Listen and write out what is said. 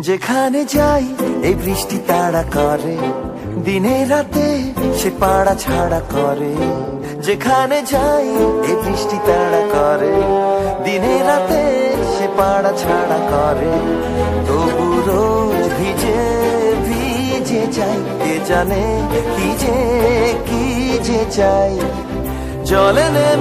যেখানে যাই এই বৃষ্টি তাড়া করে, দিনে রাতে সে পাড়া ছাড়া করে। যেখানে যাই এই বৃষ্টি তাড়া করে, দিনে রাতে সে পাড়া ছাড়া করে। তবু রোজ ভিজে ভিজে যাই, কে জানে কি যে চাই। জলে নেমে